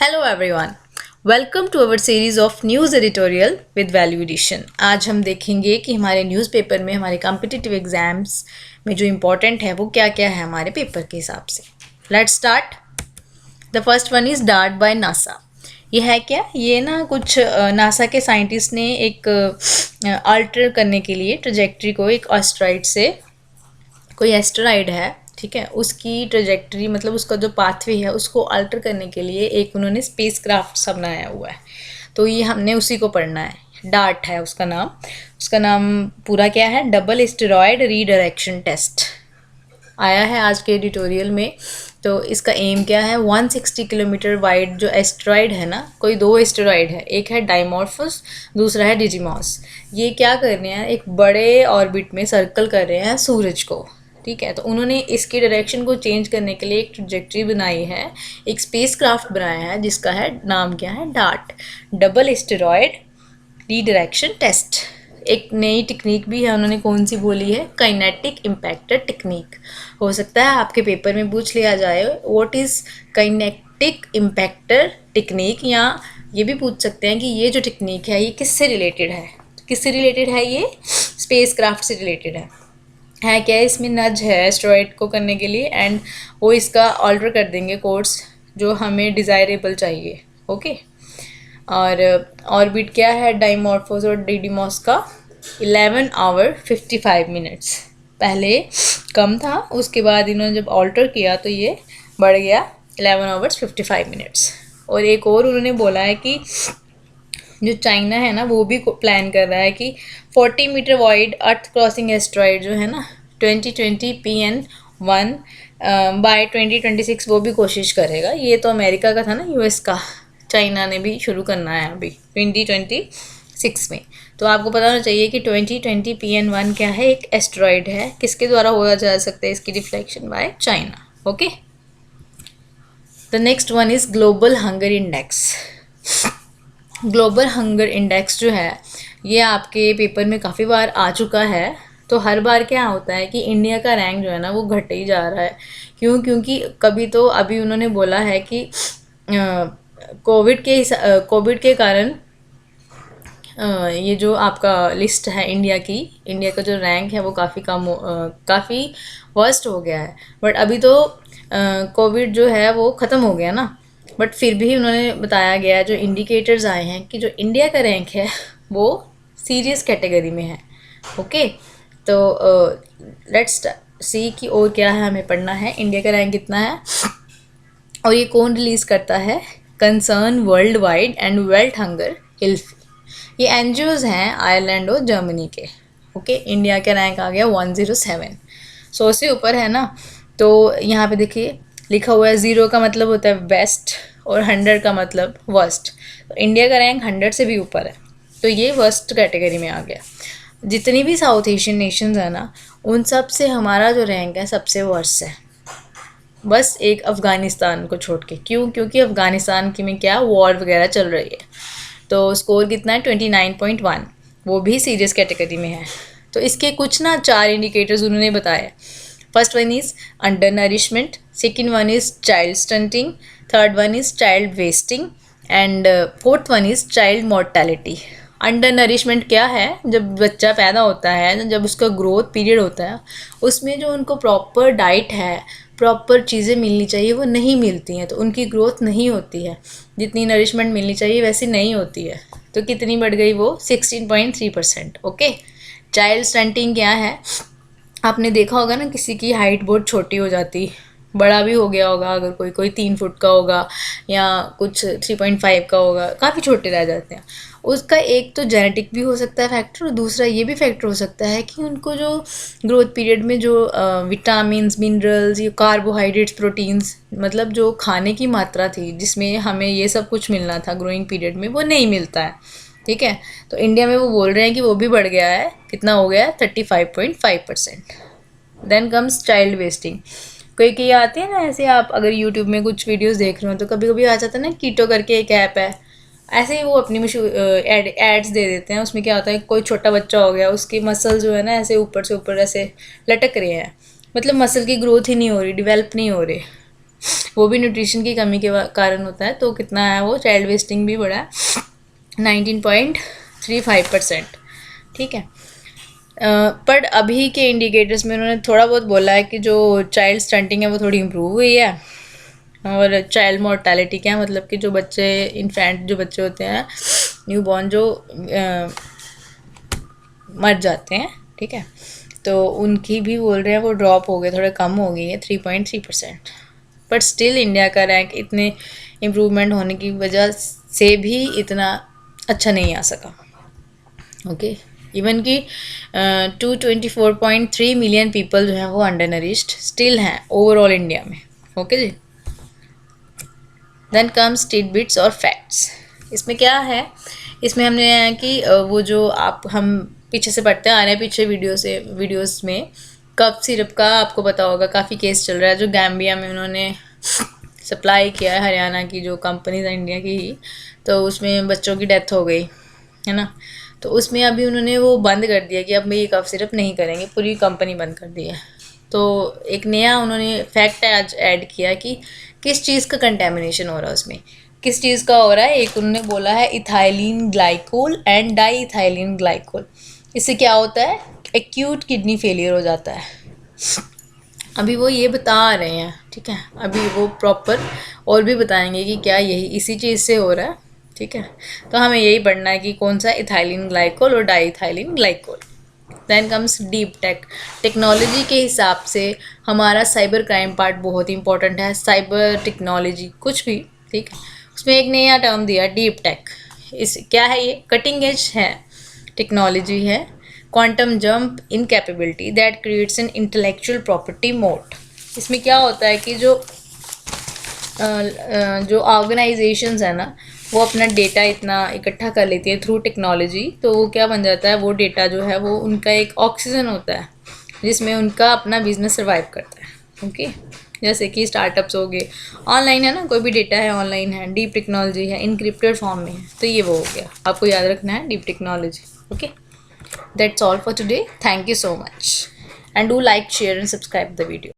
Hello everyone, welcome to our series of news editorial with value addition. आज हम देखेंगे कि हमारे न्यूज़पेपर में हमारे कॉम्पिटिटिव एग्जाम्स में जो इम्पोर्टेंट है वो क्या क्या है हमारे पेपर के हिसाब से। Let's start. The first one is dart by NASA. ये है क्या? ये ना कुछ नासा के साइंटिस्ट ने एक अल्टर करने के लिए ट्रेजेक्ट्री को एक एस्टेरॉइड से, कोई एस्टेरॉइड है, ठीक है, उसकी ट्रेजेक्ट्री मतलब उसका जो पाथवे है उसको अल्टर करने के लिए एक उन्होंने स्पेस क्राफ्ट सा बनाया हुआ है। तो ये हमने उसी को पढ़ना है। डार्ट है उसका नाम पूरा क्या है? डबल एस्टेरॉयड रीडायरेक्शन टेस्ट आया है आज के एडिटोरियल में। तो इसका एम क्या है? 160 किलोमीटर वाइड जो एस्टेरॉयड है ना, कोई दो एस्टेरॉयड है, एक है डाइमॉर्फस, दूसरा है डिजिमॉस। ये क्या कर रहे हैं? एक बड़े ऑर्बिट में सर्कल कर रहे हैं सूरज को, ठीक है। तो उन्होंने इसकी डायरेक्शन को चेंज करने के लिए एक ट्रजेक्ट्री बनाई है, एक स्पेस क्राफ्ट बनाया है जिसका है नाम क्या है? DART, double asteroid redirection test. एक नई टेक्निक भी है, उन्होंने कौन सी बोली है? Kinetic impactor technique. हो सकता है आपके पेपर में पूछ लिया जाए what is kinetic impactor technique, या ये भी पूछ सकते हैं कि ये जो टेक्निक है ये किससे रिलेटेड है। किससे रिलेटेड है? ये स्पेस क्राफ्ट से रिलेटेड है क्या? इसमें नज है एस्टेरॉयड को करने के लिए, एंड वो इसका ऑल्टर कर देंगे कोर्स जो हमें डिज़ायरेबल चाहिए। ओके। और ऑर्बिट क्या है डाइमॉर्फोस और डिडिमॉस का? 11 आवर 55 मिनट्स। पहले कम था, उसके बाद इन्होंने जब ऑल्टर किया तो ये बढ़ गया 11 आवर्स 55 मिनट्स। और एक और उन्होंने बोला है कि जो चाइना है ना वो भी प्लान कर रहा है कि 40 मीटर वाइड अर्थ क्रॉसिंग एस्टेरॉयड जो है ना 2020 PN1 बाय 2026 वो भी कोशिश करेगा। ये तो अमेरिका का था ना, यूएस का। चाइना ने भी शुरू करना है अभी 2026 में। तो आपको पता होना चाहिए कि 2020 PN1 क्या है? एक एस्टेरॉयड है। किसके द्वारा होया जा सकता है इसकी deflection? By China. Okay. The next one is global hunger index. Global hunger index जो है ये आपके पेपर में काफ़ी बार आ चुका है। तो हर बार क्या होता है कि इंडिया का रैंक जो है ना वो घट ही जा रहा है। क्यों? क्योंकि कभी तो अभी उन्होंने बोला है कि कोविड के कारण ये जो आपका लिस्ट है इंडिया का जो रैंक है वो काफ़ी वर्स्ट हो गया है। बट अभी तो कोविड जो है वो ख़त्म हो गया ना, बट फिर भी उन्होंने बताया गया है, जो इंडिकेटर्स आए हैं कि जो इंडिया का रैंक है वो सीरियस कैटेगरी में है। ओके। तो लेट्स सी कि और क्या है हमें पढ़ना है। इंडिया का रैंक कितना है और ये कौन रिलीज़ करता है? Concern world wide and wealth hunger हिल्फ। ये एनजीओज हैं आयरलैंड और जर्मनी के। ओके। इंडिया का रैंक आ गया 107, 100 से ऊपर है ना। तो यहाँ पे देखिए लिखा हुआ है 0 का मतलब होता है बेस्ट और 100 का मतलब वर्स्ट। तो इंडिया का रैंक 100 से भी ऊपर है, तो ये वर्स्ट कैटेगरी में आ गया। जितनी भी साउथ एशियन नेशंस है ना उन सब से हमारा जो रैंक है सबसे वर्स्ट है, बस एक अफ़गानिस्तान को छोड़ के। क्यों? क्योंकि अफ़गानिस्तान की में क्या वॉर वगैरह चल रही है। तो स्कोर कितना है? 29.1, वो भी सीरियस कैटेगरी में है। तो इसके कुछ ना 4 इंडिकेटर्स उन्होंने बताए। First one is under nourishment, second one is child stunting, third one is child wasting, and fourth one is child mortality. Under nourishment क्या है? जब बच्चा पैदा होता है, जब उसका ग्रोथ पीरियड होता है, उसमें जो उनको प्रॉपर डाइट है, प्रॉपर चीज़ें मिलनी चाहिए वो नहीं मिलती हैं, तो उनकी ग्रोथ नहीं होती है। जितनी नरिशमेंट मिलनी चाहिए वैसी नहीं होती है। तो कितनी बढ़ गई वो? 16.3%। ओके। चाइल्ड स्टंटिंग क्या है? आपने देखा होगा ना किसी की हाइट बहुत छोटी हो जाती, बड़ा भी हो गया होगा, अगर कोई 3 फुट का होगा या कुछ 3.5 का होगा, काफ़ी छोटे रह जाते हैं। उसका एक तो जेनेटिक भी हो सकता है फैक्टर, और दूसरा ये भी फैक्टर हो सकता है कि उनको जो ग्रोथ पीरियड में जो विटामिन्स, मिनरल्स, ये कार्बोहाइड्रेट्स, प्रोटीन्स, मतलब जो खाने की मात्रा थी जिसमें हमें ये सब कुछ मिलना था ग्रोइंग पीरियड में, वो नहीं मिलता है। ठीक है। तो इंडिया में वो बोल रहे हैं कि वो भी बढ़ गया है। कितना हो गया है? 35.5%। Then comes child wasting. कोई आती है ना ऐसे, आप अगर यूट्यूब में कुछ वीडियोस देख रहे हो तो कभी कभी आ जाता है ना, कीटो करके एक ऐप है, ऐसे ही वो अपनी मशहूर एड्स दे देते हैं। उसमें क्या होता है, कोई छोटा बच्चा हो गया, उसके मसल जो है ना ऐसे ऊपर से ऊपर ऐसे लटक रहे हैं, मतलब मसल की ग्रोथ ही नहीं हो रही, डिवेल्प नहीं हो रही। वो भी न्यूट्रिशन की कमी के कारण होता है। तो कितना है वो, चाइल्ड वेस्टिंग भी बढ़ा है 19.35%, ठीक है। पर अभी के इंडिकेटर्स में उन्होंने थोड़ा बहुत बोला है कि जो चाइल्ड स्टंटिंग है वो थोड़ी इम्प्रूव हुई है, और चाइल्ड मोर्टालिटी क्या है, मतलब कि जो बच्चे इन्फेंट जो बच्चे होते हैं न्यू बॉर्न जो मर जाते हैं, ठीक है, तो उनकी भी बोल रहे हैं वो ड्रॉप हो गए, थोड़ा कम हो गई है 3.3%। बट स्टिल इंडिया का रैंक इतने इम्प्रूवमेंट होने की वजह से भी इतना अच्छा नहीं आ सका। ओके, इवन कि 224.3 मिलियन पीपल जो हैं वो अंडर नरिश्ड स्टिल हैं ओवरऑल इंडिया में। ओके जी। देन कम्स टिडबिट्स और फैक्ट्स। इसमें क्या है, इसमें हमने है कि वो जो हम पीछे से पढ़ते आ रहे हैं, पीछे वीडियोस में कप सिरप का आपको पता होगा काफ़ी केस चल रहा है, जो गैम्बिया में उन्होंने सप्लाई किया है, हरियाणा की जो कंपनी है इंडिया की ही, तो उसमें बच्चों की डेथ हो गई है ना। तो उसमें अभी उन्होंने वो बंद कर दिया कि अब मैं ये कफ सिरप नहीं करेंगे, पूरी कंपनी बंद कर दी है। तो एक नया उन्होंने फैक्ट आज ऐड किया कि किस चीज़ का कंटेमिनेशन हो रहा है उसमें, किस चीज़ का हो रहा है। एक उन्होंने बोला है ethylene glycol and diethylene glycol. इससे क्या होता है, एक्यूट किडनी फेलियर हो जाता है। अभी वो ये बता रहे हैं, ठीक है, अभी वो प्रॉपर और भी बताएंगे कि क्या यही इसी चीज़ से हो रहा है, ठीक है। तो हमें यही पढ़ना है कि कौन सा इथाइलिन ग्लाइकोल और diethylene glycol. Then comes deep tech. Technology के हिसाब से हमारा साइबर क्राइम पार्ट बहुत ही इंपॉर्टेंट है। साइबर टेक्नोलॉजी कुछ भी, ठीक है, उसमें एक नया टर्म दिया डीप टेक। इस क्या है, ये कटिंग एज है टेक्नोलॉजी है, quantum jump in capability that creates an intellectual property मोट। इसमें क्या होता है कि जो ऑर्गेनाइजेशंस है ना, वो अपना डेटा इतना इकट्ठा कर लेती है थ्रू टेक्नोलॉजी, तो वो क्या बन जाता है, वो डेटा जो है वो उनका एक ऑक्सीजन होता है जिसमें उनका अपना बिजनेस सर्वाइव करता है। ओके, जैसे कि स्टार्टअप्स हो गए, ऑनलाइन है ना, कोई भी डेटा है ऑनलाइन है, डीप टेक्नोलॉजी है, इनक्रिप्टेड फॉर्म में है, तो ये वो हो गया, आपको याद रखना है deep technology. Okay, that's all for today, thank you so much and do like, share and subscribe the video.